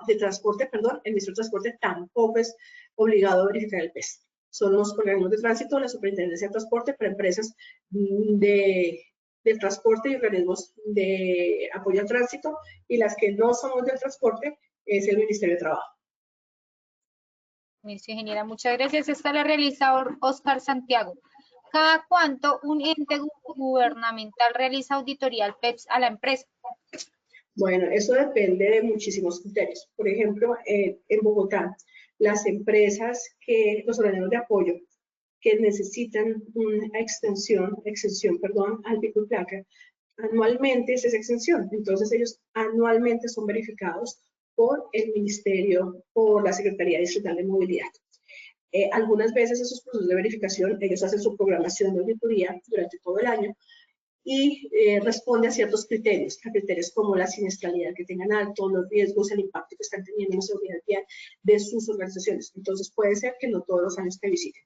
Speaker 3: de Transporte, perdón, el Ministerio de Transporte tampoco es obligado a verificar el PES. Son los organismos de tránsito, la Superintendencia de Transporte para empresas de transporte y organismos de apoyo al tránsito, y las que no somos del transporte es el Ministerio de Trabajo.
Speaker 2: Listo, ingeniera, muchas gracias. Esta la realiza Oscar Santiago. ¿Cada cuánto un ente gubernamental realiza auditoría al PEPS a la empresa?
Speaker 3: Bueno, eso depende de muchísimos criterios. Por ejemplo, en Bogotá, las empresas los organismos de apoyo que necesitan una extensión, al pico y placa, anualmente es esa extensión. Entonces, ellos anualmente son verificados por el Ministerio, por la Secretaría Distrital de Movilidad. Algunas veces esos procesos de verificación, ellos hacen su programación de auditoría durante todo el año y responde a ciertos criterios, a criterios como la siniestralidad que tengan alto, los riesgos, el impacto que están teniendo en la seguridad vial de sus organizaciones. Entonces puede ser que no todos los años te visiten.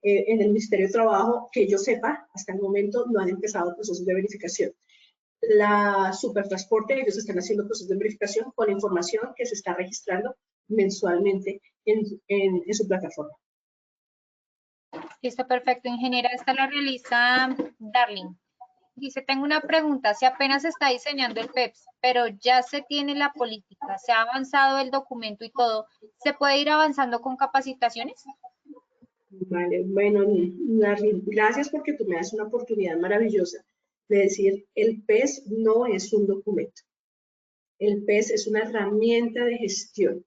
Speaker 3: En el Ministerio de Trabajo, que yo sepa, hasta el momento no han empezado procesos de verificación. La Supertransporte, ellos están haciendo procesos de verificación con información que se está registrando mensualmente en su plataforma.
Speaker 2: Listo, perfecto, ingeniera. Esta la realiza Darling. Dice, tengo una pregunta, si apenas se está diseñando el PEPS, pero ya se tiene la política, se ha avanzado el documento y todo, ¿se puede ir avanzando con capacitaciones?
Speaker 3: Vale, bueno, gracias porque tú me das una oportunidad maravillosa de decir, el PES no es un documento. El PES es una herramienta de gestión,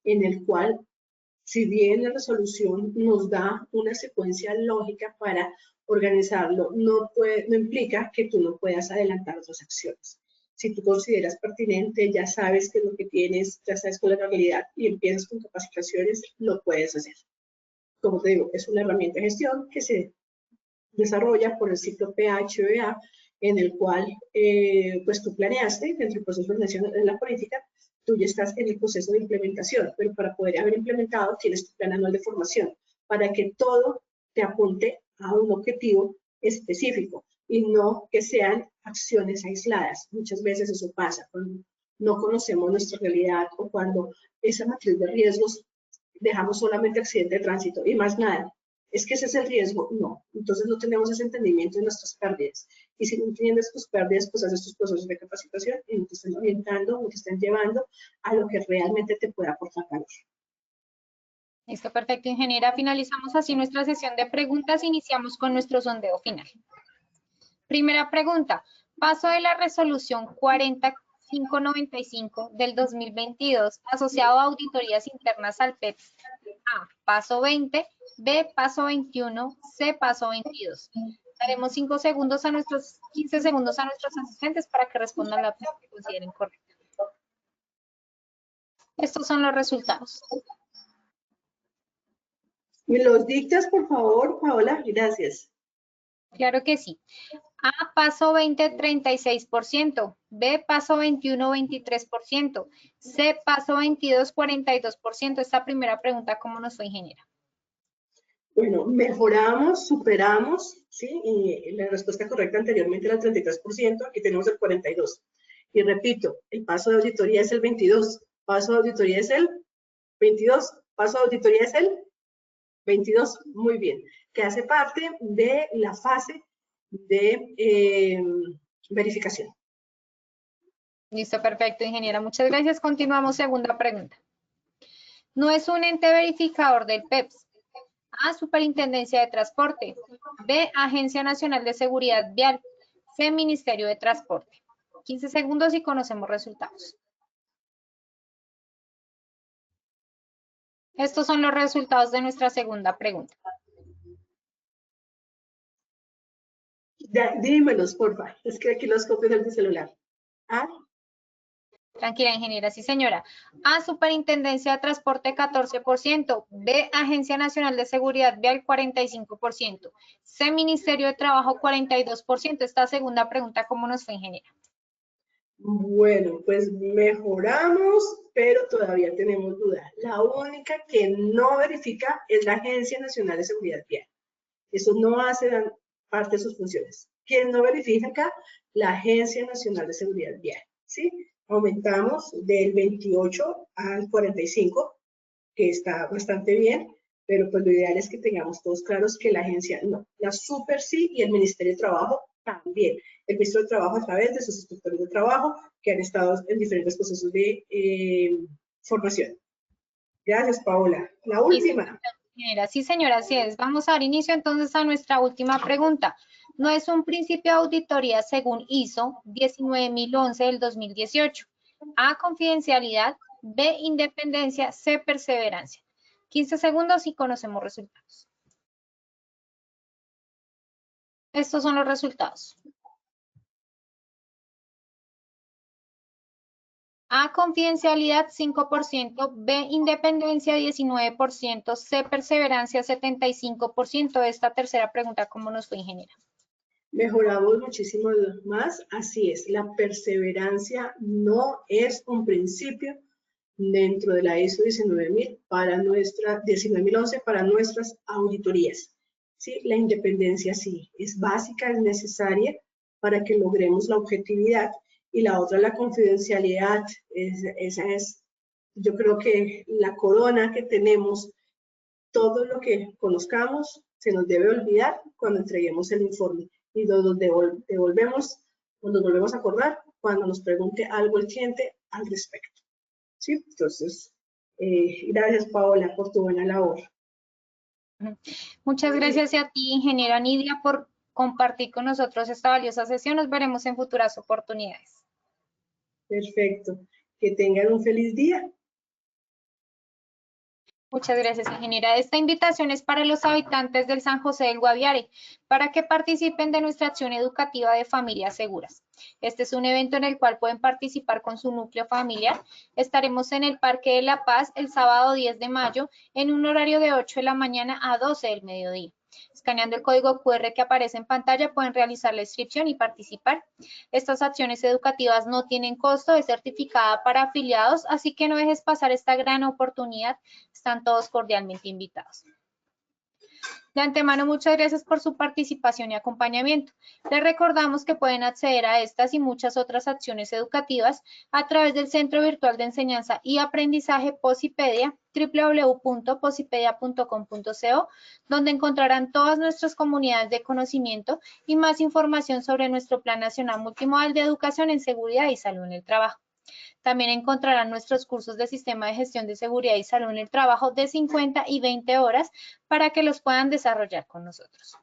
Speaker 3: en el cual, si bien la resolución nos da una secuencia lógica para organizarlo, no implica que tú no puedas adelantar otras acciones. Si tú consideras pertinente, ya sabes qué es lo que tienes, ya sabes cuál es la realidad y empiezas con capacitaciones, lo puedes hacer. Como te digo, es una herramienta de gestión que se desarrolla por el ciclo PHBA, en el cual pues tú planeaste dentro del proceso de organización de la política, tú ya estás en el proceso de implementación, pero para poder haber implementado tienes tu plan anual de formación, para que todo te apunte a un objetivo específico y no que sean acciones aisladas. Muchas veces eso pasa cuando no conocemos nuestra realidad o cuando esa matriz de riesgos dejamos solamente accidente de tránsito y más nada. Es que ese es el riesgo, no. Entonces no tenemos ese entendimiento de nuestras pérdidas. Y si no entiendes tus pérdidas, pues haces tus procesos de capacitación y no te están orientando, no te están llevando a lo que realmente te puede aportar valor.
Speaker 2: Listo, perfecto, ingeniera. Finalizamos así nuestra sesión de preguntas. Iniciamos con nuestro sondeo final. Primera pregunta. Paso de la resolución 4595 del 2022 asociado a auditorías internas al PEPS. A. Paso 20. B. Paso 21. C. Paso 22. Daremos 15 segundos a nuestros asistentes para que respondan la opción que consideren correcta. Estos son los resultados.
Speaker 3: ¿Me los dictas, por favor, Paola? Gracias.
Speaker 2: Claro que sí. A, paso 20, 36%. B, paso 21, 23%. C, paso 22, 42%. Esta primera pregunta, ¿cómo nos fue, ingeniera?
Speaker 3: Bueno, mejoramos, superamos, ¿sí? Y la respuesta correcta anteriormente era el 33%, aquí tenemos el 42%. Y repito, el paso de auditoría es el 22%, paso de auditoría es el 22%, paso de auditoría es el 22%, muy bien, que hace parte de la fase de verificación.
Speaker 2: Listo, perfecto, ingeniera. Muchas gracias. Continuamos, segunda pregunta. No es un ente verificador del PEPS. A, Superintendencia de Transporte. B, Agencia Nacional de Seguridad Vial. C, Ministerio de Transporte. 15 segundos y conocemos resultados. Estos son los resultados de nuestra segunda pregunta.
Speaker 3: Dímelos, porfa. Es que aquí los copio del celular. ¿Ah?
Speaker 2: Tranquila, ingeniera, sí, señora. A, Superintendencia de Transporte, 14%. B, Agencia Nacional de Seguridad Vial, 45%. C, Ministerio de Trabajo, 42%. Esta segunda pregunta, ¿cómo nos fue, ingeniera?
Speaker 3: Bueno, pues mejoramos, pero todavía tenemos dudas. La única que no verifica es la Agencia Nacional de Seguridad Vial. Eso no hace parte de sus funciones. ¿Quién no verifica acá? La Agencia Nacional de Seguridad Vial, ¿sí? Aumentamos del 28 al 45, que está bastante bien, pero pues lo ideal es que tengamos todos claros que la agencia no. La Super sí y el Ministerio de Trabajo también. El Ministro de Trabajo a través de sus inspectores de trabajo que han estado en diferentes procesos de formación. Gracias, Paola. La última.
Speaker 2: Sí, señora, así es. Vamos a dar inicio entonces a nuestra última pregunta. No es un principio de auditoría según ISO 19011 del 2018. A, confidencialidad. B, independencia. C, perseverancia. 15 segundos y conocemos resultados. Estos son los resultados. A, confidencialidad, 5%, B, independencia, 19%, C, perseverancia, 75%. Esta tercera pregunta, ¿cómo nos fue, ingeniera?
Speaker 3: Mejoramos muchísimo más, así es, la perseverancia no es un principio dentro de la ISO 19000 para 19011 para nuestras auditorías. ¿Sí? La independencia sí, es básica, es necesaria para que logremos la objetividad. Y la otra, la confidencialidad, esa es, yo creo que la corona que tenemos, todo lo que conozcamos se nos debe olvidar cuando entreguemos el informe y nos devolvemos, nos volvemos a acordar cuando nos pregunte algo el cliente al respecto. ¿Sí? Entonces, gracias, Paola, por tu buena labor.
Speaker 2: Muchas gracias a ti, ingeniera Nidia, por compartir con nosotros esta valiosa sesión. Nos veremos en futuras oportunidades.
Speaker 3: Perfecto. Que tengan un feliz día.
Speaker 2: Muchas gracias, ingeniera. Esta invitación es para los habitantes del San José del Guaviare, para que participen de nuestra acción educativa de Familias Seguras. Este es un evento en el cual pueden participar con su núcleo familiar. Estaremos en el Parque de la Paz el sábado 10 de mayo en un horario de 8 de la mañana a 12 del mediodía. Escaneando el código QR que aparece en pantalla pueden realizar la inscripción y participar. Estas acciones educativas no tienen costo, es certificada para afiliados, así que no dejes pasar esta gran oportunidad. Están todos cordialmente invitados. De antemano, muchas gracias por su participación y acompañamiento. Les recordamos que pueden acceder a estas y muchas otras acciones educativas a través del Centro Virtual de Enseñanza y Aprendizaje Posipedia, www.posipedia.com.co, donde encontrarán todas nuestras comunidades de conocimiento y más información sobre nuestro Plan Nacional Multimodal de Educación en Seguridad y Salud en el Trabajo. También encontrarán nuestros cursos de Sistema de Gestión de Seguridad y Salud en el Trabajo de 50 y 20 horas para que los puedan desarrollar con nosotros.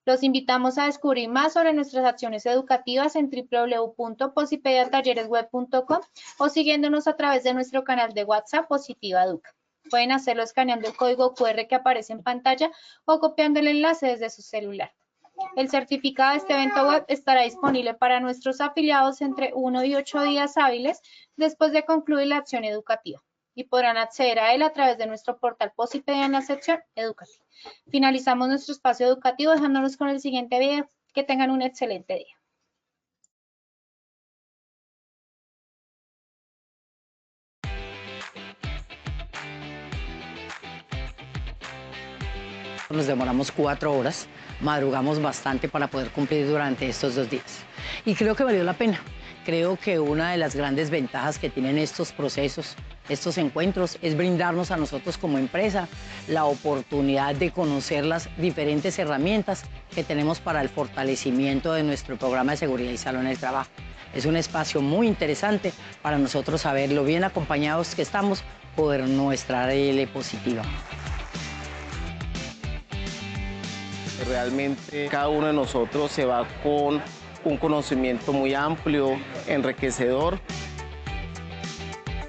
Speaker 2: Los invitamos a descubrir más sobre nuestras acciones educativas en www.posipediatalleresweb.com o siguiéndonos a través de nuestro canal de WhatsApp Positiva Educa. Pueden hacerlo escaneando el código QR que aparece en pantalla o copiando el enlace desde su celular. El certificado de este evento web estará disponible para nuestros afiliados entre 1 y 8 días hábiles después de concluir la acción educativa y podrán acceder a él a través de nuestro portal Posipedia en la sección educativa. Finalizamos nuestro espacio educativo dejándonos con el siguiente video. Que tengan un excelente día.
Speaker 4: Nos demoramos 4 horas, madrugamos bastante para poder cumplir durante estos 2 días. Y creo que valió la pena. Creo que una de las grandes ventajas que tienen estos procesos, estos encuentros, es brindarnos a nosotros como empresa la oportunidad de conocer las diferentes herramientas que tenemos para el fortalecimiento de nuestro programa de seguridad y salud en el trabajo. Es un espacio muy interesante para nosotros saber lo bien acompañados que estamos por nuestra ADL positiva.
Speaker 5: Realmente cada uno de nosotros se va con un conocimiento muy amplio, enriquecedor.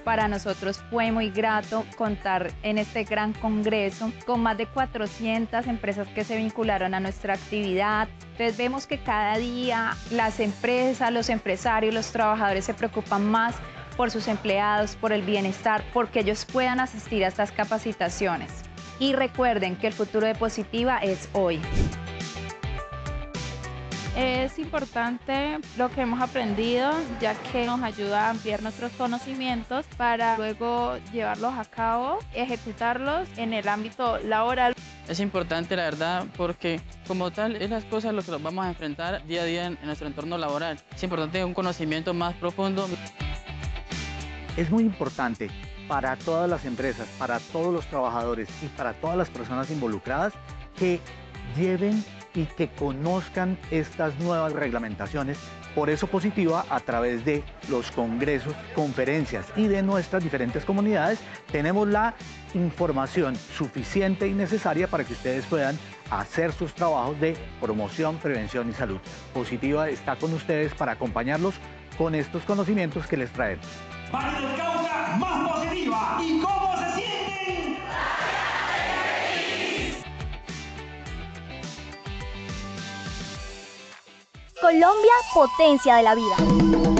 Speaker 6: Para nosotros fue muy grato contar en este gran congreso con más de 400 empresas que se vincularon a nuestra actividad. Entonces vemos que cada día las empresas, los empresarios, los trabajadores se preocupan más por sus empleados, por el bienestar, porque ellos puedan asistir a estas capacitaciones. Y recuerden que el futuro de Positiva es hoy.
Speaker 7: Es importante lo que hemos aprendido, ya que nos ayuda a ampliar nuestros conocimientos para luego llevarlos a cabo, ejecutarlos en el ámbito laboral.
Speaker 8: Es importante, la verdad, porque como tal es las cosas lo que nos vamos a enfrentar día a día en nuestro entorno laboral. Es importante un conocimiento más profundo.
Speaker 9: Es muy importante para todas las empresas, para todos los trabajadores y para todas las personas involucradas que lleven y que conozcan estas nuevas reglamentaciones. Por eso Positiva, a través de los congresos, conferencias y de nuestras diferentes comunidades, tenemos la información suficiente y necesaria para que ustedes puedan hacer sus trabajos de promoción, prevención y salud. Positiva está con ustedes para acompañarlos con estos conocimientos que les traemos.
Speaker 10: Valle del Cauca, más positiva. ¿Y cómo se sienten?
Speaker 11: Colombia, potencia de la vida.